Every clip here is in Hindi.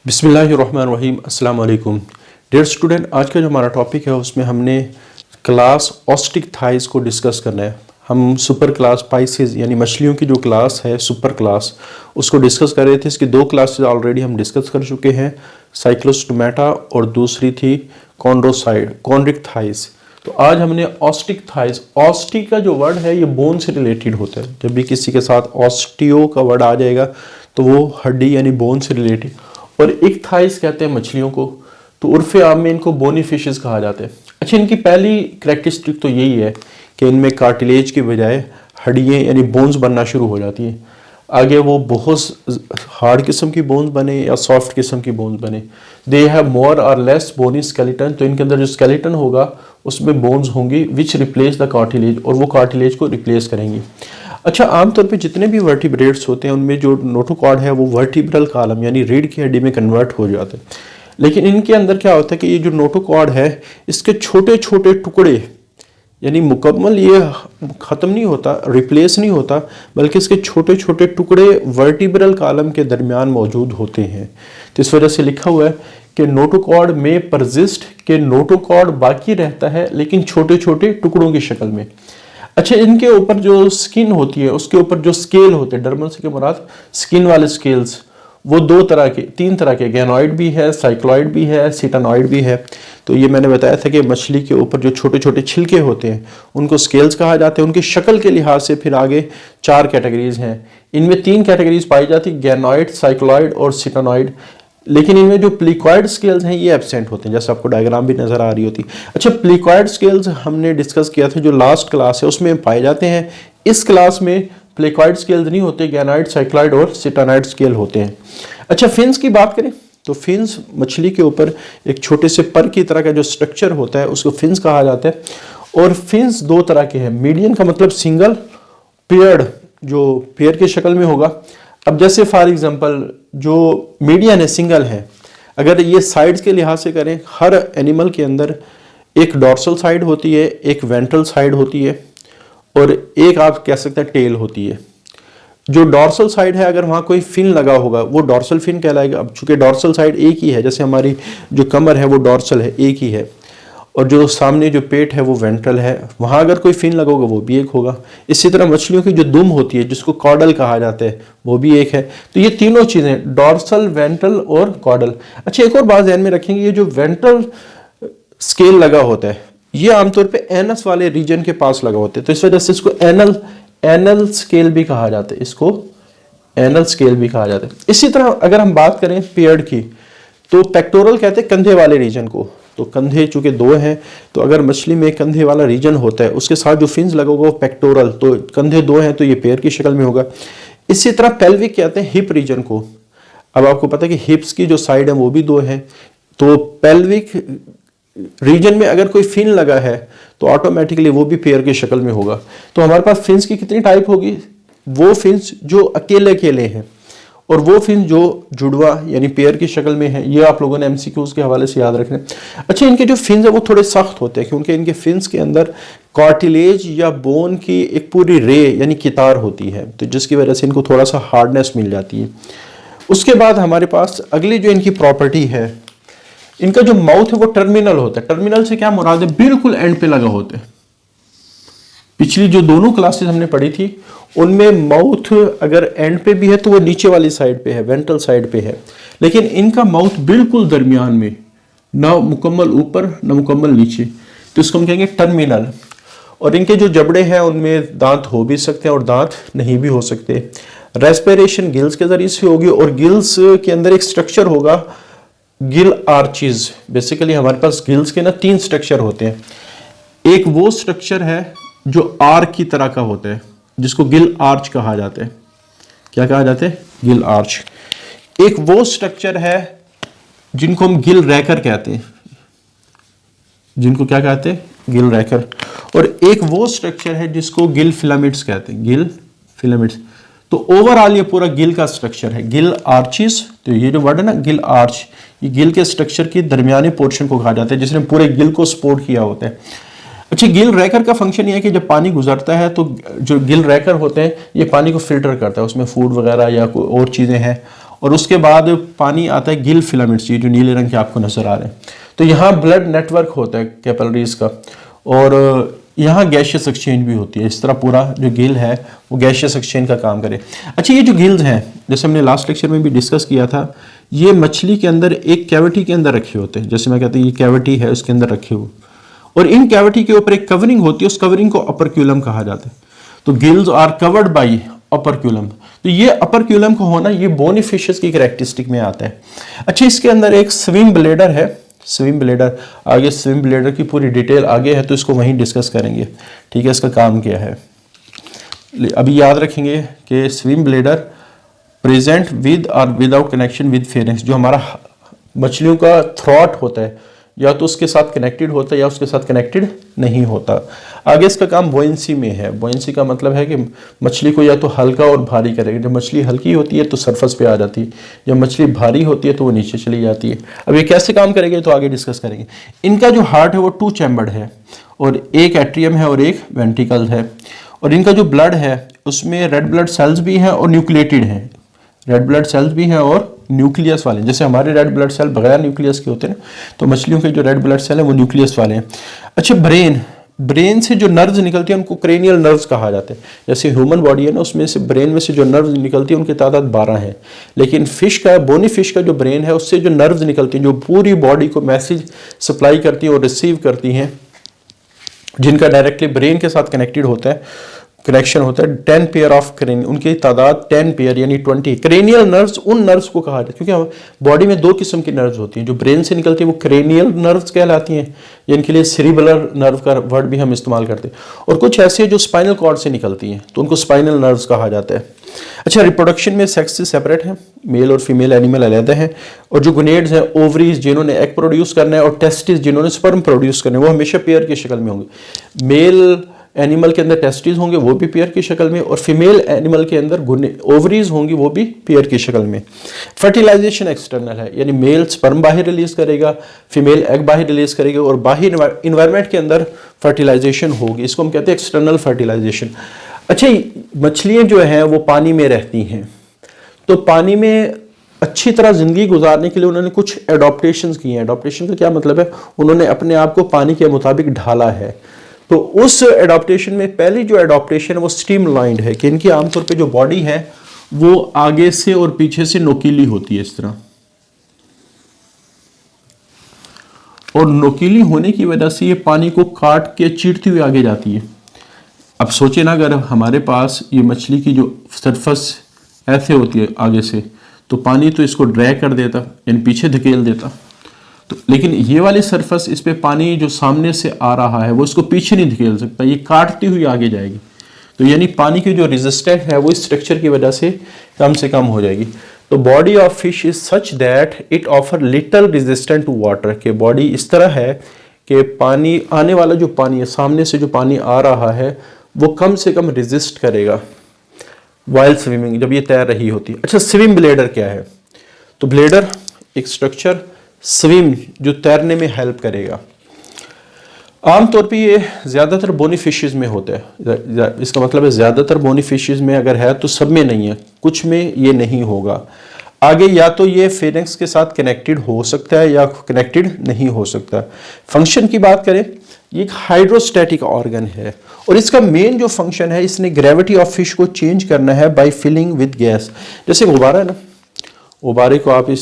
बिस्मिल्लाहिर्रहमानिर्रहीम अस्सलाम वालेकुम डियर स्टूडेंट। आज का जो हमारा टॉपिक है उसमें हमने क्लास ऑस्टिक थाइस को डिस्कस करना है। हम सुपर क्लास पाइसेस यानी मछलियों की जो क्लास है सुपर क्लास उसको डिस्कस कर रहे थे। इसकी दो क्लासेस ऑलरेडी हम डिस्कस कर चुके हैं, साइक्लोस्टोमेटा और दूसरी थी कॉन्ड्रिक थाइस। तो आज हमने ऑस्टिक थाइस, ऑस्टिक का जो वर्ड है ये बोन से रिलेटेड होता है। जब भी किसी के साथ ऑस्टियो का वर्ड आ जाएगा तो वो हड्डी यानी बोन से रिलेटेड, और इक्थाइस कहते हैं मछलियों को। तो उर्फ़े आम में इनको बोनी फिशेस कहा जाता है। अच्छा, इनकी पहली कैरेक्टरिस्टिक तो यही है कि इनमें कार्टिलेज की बजाय हड्डियाँ यानी बोन्स बनना शुरू हो जाती हैं। आगे वो बहुत हार्ड किस्म की बोन्स बने या सॉफ्ट किस्म की बोन्स बने, दे हैव मोर और लेस बोनी स्केलेटन। तो इनके अंदर जो स्केलेटन होगा उसमें बोन्स होंगी विच रिप्लेस द कार्टिलेज, और वो कार्टिलेज को रिप्लेस करेंगी। अच्छा, आमतौर पे जितने भी वर्टिब्रेट्स होते हैं उनमें जो नोटोकॉर्ड है वो वर्टिब्रल कॉलम यानी रीढ़ की हड्डी में कन्वर्ट हो जाते हैं। लेकिन इनके अंदर क्या होता है कि ये जो नोटोकॉर्ड है इसके छोटे छोटे टुकड़े यानी मुकम्मल ये ख़त्म नहीं होता, रिप्लेस नहीं होता, बल्कि इसके छोटे छोटे टुकड़े वर्टिब्रल कॉलम के दरमियान मौजूद होते हैं। तो इस वजह से लिखा हुआ है कि नोटोकॉर्ड में परजिस्ट, के नोटोकॉर्ड बाकी रहता है लेकिन छोटे छोटे टुकड़ों की शक्ल में। अच्छा, इनके ऊपर जो स्किन होती है उसके ऊपर जो स्केल होते हैं, डर्मल से के मुराद स्किन वाले स्केल्स, वो तीन तरह के गैनॉइड भी है, साइक्लॉइड भी है, सीटानॉइड भी है। तो ये मैंने बताया था कि मछली के ऊपर जो छोटे छोटे छिलके होते हैं उनको स्केल्स कहा जाते हैं। उनकी शक्ल के लिहाज से फिर आगे 4 कैटेगरीज हैं। इनमें 3 कैटेगरीज पाई जाती, गैनॉइड, साइक्लॉइड और सीटानॉइड। लेकिन इनमें जो प्लीक्वाइड स्केल्स हैं ये एब्सेंट होते हैं, जैसे आपको डायग्राम भी नजर आ रही होती। अच्छा, प्लीक्वाइड स्केल्स हमने डिस्कस किया था जो लास्ट क्लास है उसमें पाए जाते हैं। इस क्लास में प्लीक्वाइड स्केल्स नहीं होते, गैनॉइड, साइक्लॉइड और सीटानॉइड स्केल होते हैं। अच्छा, फिन्स की बात करें तो फिन्स मछली के ऊपर एक छोटे से पर की तरह का जो स्ट्रक्चर होता है उसको फिन्स कहा जाता है। और फिन्स 2 तरह के हैं। मीडियन का मतलब सिंगल, पेयर्ड जो पेयर की शक्ल में होगा। अब जैसे फॉर एग्जांपल जो मीडियन है, सिंगल है, अगर ये साइड्स के लिहाज से करें, हर एनिमल के अंदर एक डॉर्सल साइड होती है, एक वेंट्रल साइड होती है और एक आप कह सकते हैं टेल होती है। जो डॉर्सल साइड है अगर वहाँ कोई फिन लगा होगा वो डॉर्सल फिन कहलाएगा। अब चूंकि डॉर्सल साइड एक ही है, जैसे हमारी जो कमर है वो डॉर्सल है, एक ही है, और जो सामने जो पेट है वो वेंट्रल है, वहाँ अगर कोई फिन लगा होगा वो भी एक होगा। इसी तरह मछलियों की जो दुम होती है जिसको कॉर्डल कहा जाता है वो भी एक है। तो ये तीनों चीज़ें डॉर्सल, वेंट्रल और कॉर्डल। अच्छा, एक और बात ध्यान में रखेंगे, ये जो वेंट्रल स्केल लगा होता है ये आमतौर पे एनस वाले रीजन के पास लगा होता है। तो इस वजह से इसको एनल स्केल भी कहा जाता है, इसको एनल स्केल भी कहा जाता है। इसी तरह अगर हम बात करें पेयर्ड की तो पेक्टोरल कहते हैं कंधे वाले रीजन को। तो कंधे चूंकि 2 हैं तो अगर मछली में कंधे वाला रीजन होता है उसके साथ जो फिन्स लगा होगा वो पेक्टोरल, तो कंधे 2 हैं तो ये पेयर की शक्ल में होगा। इसी तरह पेल्विक कहते हैं हिप रीजन को। अब आपको पता है कि हिप्स की जो साइड है वो भी 2 है। तो पेल्विक रीजन में अगर कोई फिन लगा है तो ऑटोमेटिकली वो भी पेयर की शक्ल में होगा। तो हमारे पास फिन्स की कितनी टाइप होगी? वो फिन्स जो अकेले अकेले हैं और वो फिन जो जुड़वा यानी पेयर की शक्ल में है। ये आप लोगों ने एमसीक्यूज के हवाले से याद रखना। अच्छा, इनके जो फिन्स है वो थोड़े सख्त होते हैं क्योंकि इनके फिन्स के अंदर कार्टिलेज या बोन की एक पूरी रे यानी कितार होती है, तो जिसकी वजह से इनको थोड़ा सा हार्डनेस मिल जाती है। उसके बाद हमारे पास अगली जो इनकी प्रॉपर्टी है, इनका जो माउथ है वो टर्मिनल होता है। टर्मिनल से क्या मुराद है? बिल्कुल एंड पे लगा होता है। पिछली जो दोनों क्लासेस हमने पढ़ी थी उनमें माउथ अगर एंड पे भी है तो वो नीचे वाली साइड पे है, वेंट्रल साइड पे है, लेकिन इनका माउथ बिल्कुल दरमियान में, ना मुकम्मल ऊपर ना मुकम्मल नीचे, तो इसको हम कहेंगे टर्मिनल। और इनके जो जबड़े हैं उनमें दांत हो भी सकते हैं और दांत नहीं भी हो सकते। रेस्पिरेशन गिल्स के जरिए से होगी और गिल्स के अंदर एक स्ट्रक्चर होगा गिल आर्चेस। बेसिकली हमारे पास गिल्स के ना 3 स्ट्रक्चर होते हैं। एक वो स्ट्रक्चर है जो आर्क की तरह का होता है जिसको गिल आर्च कहा जाता है। क्या कहा जाता है? गिल आर्च। एक वो स्ट्रक्चर है जिनको हम गिल रैकर कहते हैं, जिनको क्या कहते हैं? गिल रैकर। और एक वो स्ट्रक्चर है जिसको गिल फिलामेंट्स कहते हैं, गिल फिलामेंट्स। तो ओवरऑल ये पूरा गिल का स्ट्रक्चर है, गिल आर्चिस। तो ये जो वर्ड है ना गिल आर्च, ये गिल के स्ट्रक्चर की दरमियाने पोर्शन को कहा जाता है जिसने पूरे गिल को सपोर्ट किया होता है। अच्छा, गिल रैकर का फंक्शन ये है कि जब पानी गुजरता है तो जो गिल रैकर होते हैं ये पानी को फिल्टर करता है, उसमें फूड वगैरह या कोई और चीज़ें हैं और उसके बाद पानी आता है गिल फिलामेंट्स, ये जो नीले रंग के आपको नजर आ रहे हैं। तो यहाँ ब्लड नेटवर्क होता है कैपिलरीज का, और यहाँ गैशियस एक्सचेंज भी होती है। इस तरह पूरा जो गिल है वो गैशियस एक्सचेंज का काम करे। अच्छा, ये जो गिल्स हैं, जैसे हमने लास्ट लेक्चर में भी डिस्कस किया था, ये मछली के अंदर एक कैविटी के अंदर रखे होते हैं। जैसे मैं कहता हूँ ये कैविटी है, उसके अंदर रखे हुए, और इन कैविटी के ऊपर एक कवरिंग होती है, उस कवरिंग को अपरक्यूलम कहा जाता है। तो गिल्स आर कवर्ड बाई अपरक्यूलम। तो ये अपरक्यूलम को होना ये बोनी फिशेस की कैरेक्टरिस्टिक में आता है। अच्छा, इसके अंदर एक स्विम ब्लेडर है। स्विम ब्लेडर, आगे स्विम ब्लेडर की पूरी डिटेल आगे है, तो इसको वहीं डिस्कस करेंगे। ठीक है, इसका काम क्या है अभी याद रखेंगे कि स्विम ब्लेडर प्रेजेंट विद और विदाउट कनेक्शन विद फेरेंक्स। जो हमारा मछलियों का थ्रॉट होता है, या तो उसके साथ कनेक्टेड होता है या उसके साथ कनेक्टेड नहीं होता। आगे इसका काम बोयंसी में है। बोयंसी का मतलब है कि मछली को या तो हल्का और भारी करेगा। जब मछली हल्की होती है तो सरफेस पे आ जाती है, जब मछली भारी होती है तो वो नीचे चली जाती है। अब ये कैसे काम करेंगे तो आगे डिस्कस करेंगे। इनका जो हार्ट है वो 2 चैम्बर्ड है, और एक एट्रियम है और एक वेंट्रिकल है। और इनका जो ब्लड है उसमें रेड ब्लड सेल्स भी हैं और न्यूक्लिएटेड हैं। रेड ब्लड सेल्स भी हैं और न्यूक्लियस वाले हैं। जैसे हमारे रेड ब्लड सेल बगैर न्यूक्लियस के होते हैं, तो मछलियों के जो रेड ब्लड सेल हैं वो न्यूक्लियस वाले हैं। अच्छा, ब्रेन से जो नर्व्स निकलती हैं उनको क्रेनियल नर्व्स कहा जाता है। जैसे ह्यूमन बॉडी है ना, उसमें से ब्रेन में से जो नर्व्स निकलती है उनकी तादाद 12 है। लेकिन फिश का, बोनी फिश का जो ब्रेन है उससे जो नर्व्स निकलती हैं जो पूरी बॉडी को मैसेज सप्लाई करती हैं और रिसीव करती हैं, जिनका डायरेक्टली ब्रेन के साथ कनेक्टेड होता है, कनेक्शन होता है, 10 पेयर ऑफ क्रेन, उनकी तादाद 10 पेयर यानी 20। क्रेनियल नर्व्स उन नर्व्स को कहा जाता है, क्योंकि बॉडी में 2 किस्म की नर्व्स होती हैं। जो ब्रेन से निकलती है वो क्रेनियल नर्व्स कहलाती हैं, जिनके लिए सेरिबुलर नर्व का वर्ड भी हम इस्तेमाल करते हैं। और कुछ ऐसे जो स्पाइनल कॉर्ड से निकलती हैं, तो उनको स्पाइनल नर्व्स कहा जाता है। अच्छा, रिप्रोडक्शन में सेक्स सेपरेट है, मेल और फीमेल एनिमल अलग हैं। और जो गोनेड्स हैं, ओवरीज जिन्होंने एग प्रोड्यूस करना है, और टेस्टिस जिन्होंने स्पर्म प्रोड्यूस करना है, वो हमेशा पेयर की शक्ल में होंगे। मेल एनिमल के अंदर टेस्टिस होंगे, वो भी पेयर की शक्ल में, और फीमेल एनिमल के अंदर ओवरीज होंगी, वो भी पेयर की शक्ल में। फर्टिलाइजेशन एक्सटर्नल है, यानी मेल स्पर्म बाहर रिलीज करेगा, फीमेल एग बाहर रिलीज करेगा, और बाहर इन्वायरमेंट के अंदर फर्टिलाइजेशन होगी। इसको हम कहते हैं एक्सटर्नल फर्टिलाइजेशन। अच्छा, मछलियाँ जो हैं वो पानी में रहती हैं, तो पानी में अच्छी तरह ज़िंदगी गुजारने के लिए उन्होंने कुछ एडॉप्टेशंस किए हैं। एडॉप्टेशन का क्या मतलब है? उन्होंने अपने आप को पानी के मुताबिक ढाला है। तो उस एडॉप्टेशन में पहली जो एडॉप्टेशन है वो स्ट्रीमलाइंड है, कि इनकी आमतौर पे जो बॉडी है वो आगे से और पीछे से नोकीली होती है इस तरह, और नोकीली होने की वजह से ये पानी को काट के चीरती हुई आगे जाती है। अब सोचे ना, अगर हमारे पास ये मछली की जो सरफेस ऐसे होती है आगे से, तो पानी तो इसको ड्रैग कर देता, यानी पीछे धकेल देता। तो लेकिन ये वाली सरफेस, इस पे पानी जो सामने से आ रहा है वो इसको पीछे नहीं धकेल सकता, ये काटती हुई आगे जाएगी। तो यानी पानी की जो रेजिस्टेंट है वो इस स्ट्रक्चर की वजह से कम हो जाएगी। तो body of fish is such that it offer little resistant to water, के बॉडी इस तरह है कि पानी आने वाला जो पानी है, सामने से जो पानी आ रहा है, वो कम से कम रेजिस्ट करेगा वाइल स्विमिंग, जब ये तैर रही होती है। अच्छा, स्विम ब्लेडर क्या है? तो ब्लेडर एक स्ट्रक्चर स्विम जो तैरने में हेल्प करेगा। आमतौर पे ये ज़्यादातर बोनी फिशेस में होता है। इसका मतलब है ज़्यादातर बोनी फिशेस में अगर है तो सब में नहीं है, कुछ में ये नहीं होगा। आगे या तो ये फेरेंक्स के साथ कनेक्टेड हो सकता है या कनेक्टेड नहीं हो सकता। फंक्शन की बात करें, ये एक हाइड्रोस्टैटिक ऑर्गन है, और इसका मेन जो फंक्शन है, इसने ग्रेविटी ऑफ फिश को चेंज करना है बाय फिलिंग विद गैस। जैसे गुब्बारा है ना, गुब्बारे को आप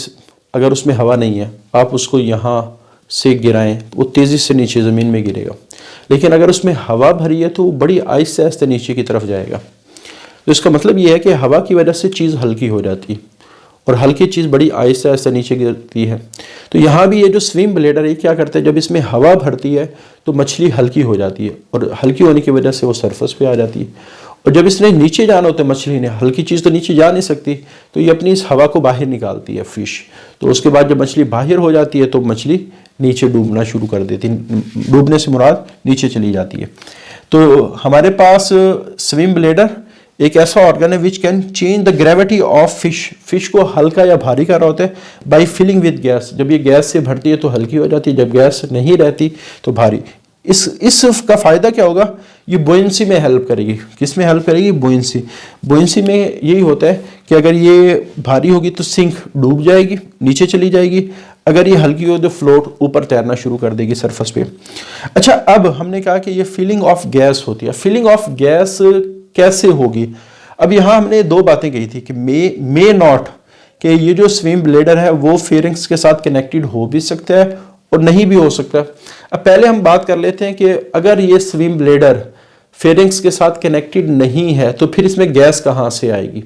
अगर उसमें हवा नहीं है, आप उसको यहाँ से गिराएं तो वो तेज़ी से नीचे ज़मीन में गिरेगा। लेकिन अगर उसमें हवा भरी है तो वो बड़ी आहिस्ते आहिस्ते नीचे की तरफ जाएगा। तो इसका मतलब ये है कि हवा की वजह से चीज़ हल्की हो जाती है, और हल्की चीज़ बड़ी आहिस्ते आहिस्ते नीचे गिरती है। तो यहाँ भी ये जो स्विम ब्लेडर है क्या करता है, जब इसमें हवा भरती है तो मछली हल्की हो जाती है, और हल्की होने की वजह से वो सरफेस पे आ जाती है। और जब इसने नीचे जाना होता है, मछली ने, हल्की चीज़ तो नीचे जा नहीं सकती, तो ये अपनी इस हवा को बाहर निकालती है फिश। तो उसके बाद जब मछली बाहर हो जाती है तो मछली नीचे डूबना शुरू कर देती है, डूबने से मुराद नीचे चली जाती है। तो हमारे पास स्विम ब्लेडर एक ऐसा ऑर्गन है which can change the gravity of fish. Fish को हल्का या भारी कर रहा होता है बाई फिलिंग विद गैस। जब ये गैस से भरती है तो हल्की हो जाती है, जब गैस नहीं रहती तो भारी। इस का फायदा क्या होगा? ये बोयंसी में हेल्प करेगी। किस में हेल्प करेगी? बोयंसी में यही होता है कि अगर ये भारी होगी तो सिंक डूब जाएगी, नीचे चली जाएगी, अगर ये हल्की हो तो फ्लोट ऊपर तैरना शुरू कर देगी सरफेस पे। अच्छा, अब हमने कहा कि ये फीलिंग ऑफ गैस होती है। फीलिंग ऑफ गैस कैसे होगी? अब यहाँ हमने दो बातें कही थी कि मे नॉट, कि ये जो स्विम ब्लेडर है वो फेरिंग्स के साथ कनेक्टेड हो भी सकता है और नहीं भी हो सकता। अब पहले हम बात कर लेते हैं कि अगर ये स्विम ब्लेडर फेरिंग्स के साथ कनेक्टेड नहीं है तो फिर इसमें गैस कहाँ से आएगी?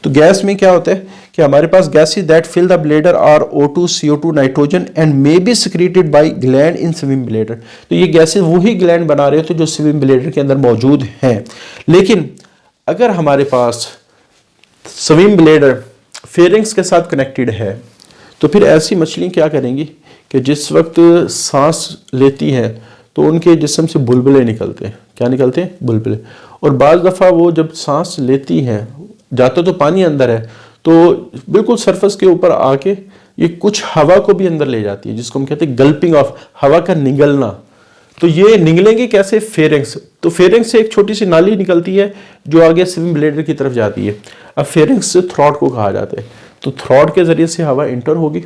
तो गैस में क्या होता है कि हमारे पास gases that fill the bladder are O2, CO2, nitrogen and may be secreted by gland in swim bladder. तो ये गैसेस वही ग्लैंड बना रहे होते जो स्विम ब्लेडर के अंदर मौजूद हैं। लेकिन अगर हमारे पास स्विम ब्लेडर फेरिंग्स के साथ कनेक्टेड है तो फिर ऐसी मछलियाँ क्या करेंगी कि जिस वक्त सांस लेती हैं तो उनके जिस्म से बुलबुले निकलते हैं। क्या निकलते हैं? बुलबुले। और बाज़ दफ़ा वो जब सांस लेती हैं, जाता तो पानी अंदर है, तो बिल्कुल सरफेस के ऊपर आके ये कुछ हवा को भी अंदर ले जाती है, जिसको हम कहते हैं गल्पिंग ऑफ, हवा का निगलना। तो ये निगलेंगे कैसे? फेरिंग्स। तो फेरिंग्स से एक छोटी सी नाली निकलती है जो आगे स्विम ब्लेडर की तरफ जाती है। अब फेरिंग्स से थ्रॉट को कहा जाता है। तो थ्रॉट के जरिए से हवा इंटर होगी।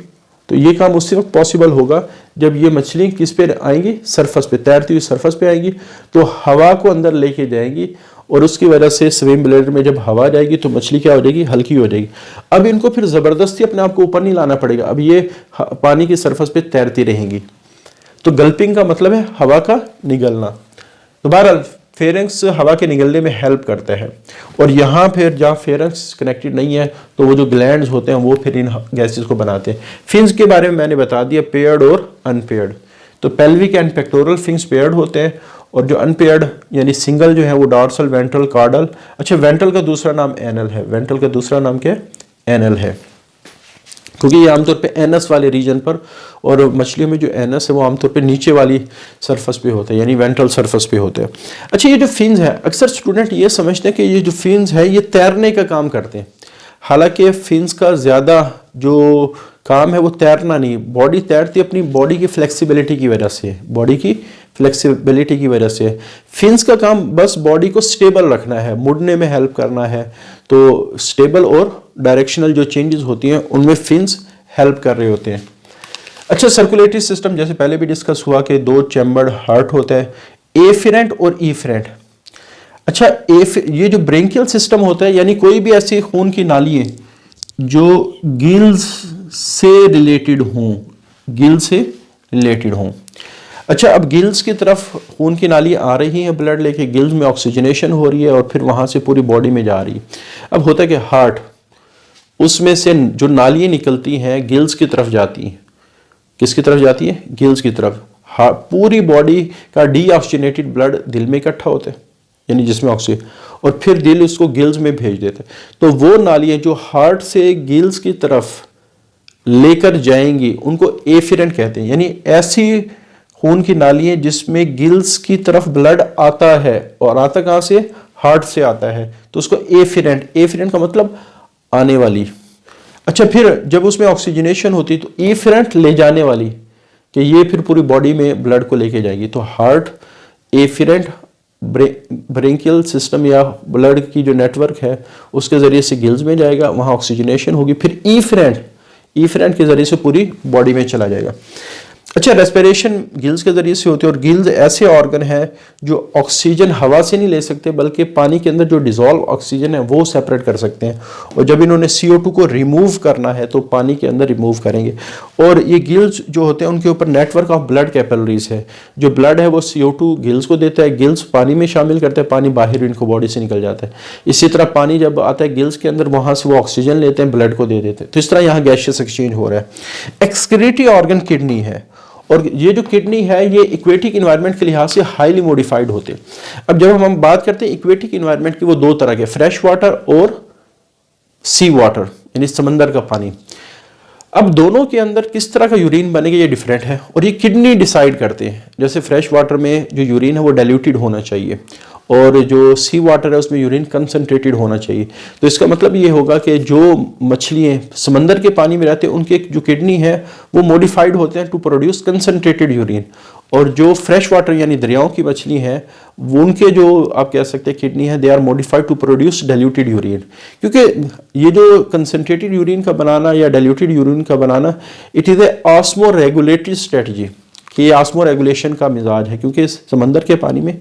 तो ये काम उसी वक्त पॉसिबल होगा जब ये मछली किस पे आएंगी? सरफेस पे, तैरती हुई सरफेस पे आएंगी, तो हवा को अंदर लेके जाएंगी और उसकी वजह से स्विम ब्लेडर में जब हवा जाएगी तो मछली क्या हो जाएगी? हल्की हो जाएगी। अब इनको फिर जबरदस्ती अपने आप को ऊपर नहीं लाना पड़ेगा, अब ये पानी की सरफेस पे तैरती रहेंगी। तो गल्पिंग का मतलब है हवा का निगलना। तो बहरहाल फेरिंग्स हवा के निगलने में हेल्प करता है। और यहाँ फिर जहाँ फेरिंग्स कनेक्टेड नहीं है तो वो जो ग्लैंड्स होते हैं वो फिर इन गैसेस को बनाते हैं। फिन्स के बारे में मैंने बता दिया, पेयर्ड और अनपेयर्ड। तो pelvic and pectoral fins paired होते हैं और जो अनपेयर्ड यानी सिंगल जो है वो डॉर्सल, वेंट्रल, कॉर्डल। अच्छा, वेंट्रल का दूसरा नाम एनल है। वेंट्रल का दूसरा नाम क्या है? एनल है, क्योंकि ये आमतौर पे एनस वाले रीजन पर, और मछलियों में जो एनस है वो आमतौर पे नीचे वाली सरफेस पे होता है, यानी वेंट्रल सरफेस पे होते हैं। अच्छा, ये जो फिन्स है, अक्सर स्टूडेंट ये समझते हैं कि ये जो फिन्स है ये तैरने का काम करते हैं। हालांकि फिन्स का ज़्यादा जो काम है वो तैरना नहीं, बॉडी तैरती अपनी बॉडी की फ्लेक्सिबिलिटी की वजह से, बॉडी की फ्लेक्सिबिलिटी की वजह से। फिन्स का काम बस बॉडी को स्टेबल रखना है, मुड़ने में हेल्प करना है। तो स्टेबल और डायरेक्शनल जो चेंजेस होती हैं उनमें फिन्स हेल्प कर रहे होते हैं। अच्छा, सर्कुलेटरी सिस्टम जैसे पहले भी डिस्कस हुआ कि दो चैम्बर्ड हार्ट होता है, एफेरेंट और ईफेरेंट। अच्छा, ये जो ब्रेंकियल सिस्टम होता है, यानी कोई भी ऐसी खून की नाली है जो गिल्स से रिलेटेड हों, गिल्स से रिलेटेड हों। अच्छा, अब गिल्स की तरफ खून की नाली आ रही है ब्लड लेके, गिल्स में ऑक्सीजनेशन हो रही है और फिर वहाँ से पूरी बॉडी में जा रही है। अब होता है कि हार्ट, उसमें से जो नालियाँ निकलती हैं गिल्स की तरफ जाती हैं। किसकी तरफ जाती है? गिल्स की तरफ। पूरी बॉडी का डीऑक्सीजनेटेड ब्लड दिल में इकट्ठा होता है, यानी जिसमें ऑक्सीजन, और फिर दिल उसको गिल्स में भेज देता है। तो वो नालियाँ जो हार्ट से गिल्स की तरफ लेकर जाएंगी उनको एफेरेंट कहते हैं। यानी ऐसी खून की नालियाँ जिसमें गिल्स की तरफ ब्लड आता है, और आता कहाँ से? हार्ट से आता है, तो उसको एफेरेंट, एफेरेंट का मतलब आने वाली। अच्छा, फिर जब उसमें ऑक्सीजनेशन होती है तो एफेरेंट ले जाने वाली, कि ये फिर पूरी बॉडी में ब्लड को लेके जाएगी। तो हार्ट, एफेरेंट, ब्रेंकियल सिस्टम या ब्लड की जो नेटवर्क है उसके जरिए से गिल्स में जाएगा, वहाँ ऑक्सीजनेशन होगी, फिर ईफेरेंट, ईफेरेंट के जरिए से पूरी बॉडी में चला जाएगा। अच्छा, रेस्पिरेशन गिल्स के जरिए से होती है, और गिल्स ऐसे ऑर्गन है जो ऑक्सीजन हवा से नहीं ले सकते बल्कि पानी के अंदर जो डिसॉल्व ऑक्सीजन है वो सेपरेट कर सकते हैं। और जब इन्होंने CO2 को रिमूव करना है तो पानी के अंदर रिमूव करेंगे। और ये गिल्स जो होते हैं उनके ऊपर नेटवर्क ऑफ ब्लड कैपिलरीज है। जो ब्लड है वो CO2 गिल्स को देता है, गिल्स पानी में शामिल करता है, पानी बाहर इनको बॉडी से निकल जाता है। इसी तरह पानी जब आता है गिल्स के अंदर, वहाँ से वो ऑक्सीजन लेते हैं, ब्लड को दे देते हैं। तो इस तरह यहाँ गैसियस एक्सचेंज हो रहा है। एक्सक्रीटरी ऑर्गन किडनी है, और ये जो किडनी है ये इक्वेटिक इन्वायरमेंट के लिहाज से हाईली मॉडिफाइड होते हैं। अब जब हम बात करते हैं इक्वेटिक इन्वायरमेंट की, वो दो तरह के, फ्रेश वाटर और सी वाटर, यानी समंदर का पानी। अब दोनों के अंदर किस तरह का यूरिन बनेगा ये डिफरेंट है, और ये किडनी डिसाइड करते हैं। जैसे फ्रेश वाटर में जो यूरिन है वो डाइल्यूटेड होना चाहिए, और जो सी वाटर है उसमें यूरिन कंसनट्रेटेड होना चाहिए। तो इसका मतलब ये होगा कि जो मछलियाँ समंदर के पानी में रहते हैं उनके जो किडनी है वो मॉडिफाइड होते हैं टू प्रोड्यूस कंसनट्रेटेड यूरिन, और जो फ्रेश वाटर यानी दरियाओं की मछली हैं वो उनके जो आप कह सकते हैं किडनी है they are modified to produce diluted urine, क्योंकि ये जो कंसनट्रेटेड यूरिन का बनाना या डाइल्यूटेड यूरिन का बनाना it is a osmoregulatory strategy, कि ये ऑस्मो रेगुलेशन का मिजाज है, क्योंकि इस समंदर के पानी में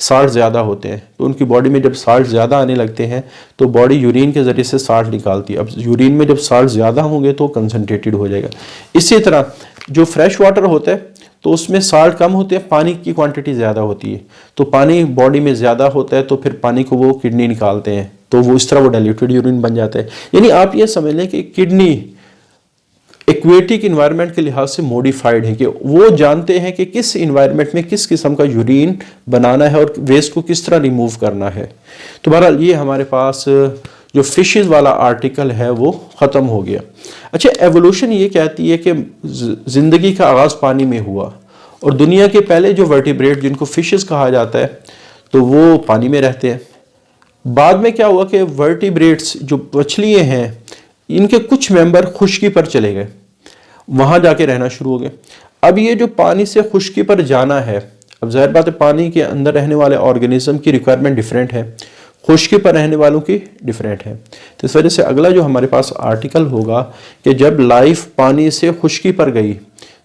साल्ट ज़्यादा होते हैं तो उनकी बॉडी में जब साल्ट ज़्यादा आने लगते हैं तो बॉडी यूरिन के ज़रिए से साल्ट निकालती है। अब यूरिन में जब साल्ट ज़्यादा होंगे तो कंसनट्रेटेड हो जाएगा। इसी तरह जो फ्रेश वाटर होता है तो उसमें साल्ट कम होते हैं, पानी की क्वांटिटी ज़्यादा होती है, तो पानी बॉडी में ज़्यादा होता है तो फिर पानी को वो किडनी निकालते हैं, तो वो इस तरह वो डाइल्यूटेड यूरिन बन जाता है। यानी आप ये समझ लें कि किडनी एक्वेटिक इन्वायरमेंट के लिहाज से मॉडिफाइड है, कि वो जानते हैं कि किस इन्वायरमेंट में किस किस्म का यूरिन बनाना है और वेस्ट को किस तरह रिमूव करना है। तो बहरहाल ये हमारे पास जो फिशेस वाला आर्टिकल है वो ख़त्म हो गया। अच्छा, एवोल्यूशन ये कहती है कि ज़िंदगी का आगाज़ पानी में हुआ और दुनिया के पहले जो वर्टिब्रेट जिनको फिशेस कहा जाता है तो वो पानी में रहते हैं। बाद में क्या हुआ कि वर्टिब्रेट्स जो मछलियाँ हैं इनके कुछ मेंबर खुश्की पर चले गए, वहाँ जाके रहना शुरू हो गए। अब ये जो पानी से खुश्की पर जाना है, अब ज़ाहिर बात है पानी के अंदर रहने वाले ऑर्गेनिज्म की रिक्वायरमेंट डिफरेंट है, खुश्की पर रहने वालों की डिफरेंट है। तो इस वजह से अगला जो हमारे पास आर्टिकल होगा कि जब लाइफ पानी से खुश्की पर गई,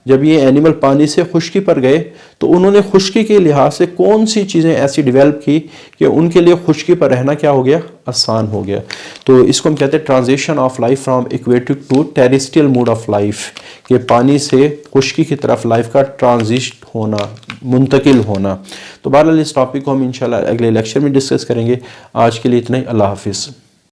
जब ये एनिमल पानी से खुश्की पर गए तो उन्होंने खुश्की के लिहाज से कौन सी चीज़ें ऐसी डेवलप की कि उनके लिए खुश्की पर रहना क्या हो गया, आसान हो गया। तो इसको हम कहते हैं transition of life from aquatic to terrestrial mode of life, कि पानी से खुश्की की तरफ लाइफ का ट्रांजिट होना, मुंतकिल होना। तो बहरहाल इस टॉपिक को हम इंशाल्लाह अगले लेक्चर में डिस्कस करेंगे। आज के लिए इतना ही, अल्लाह हाफिज़।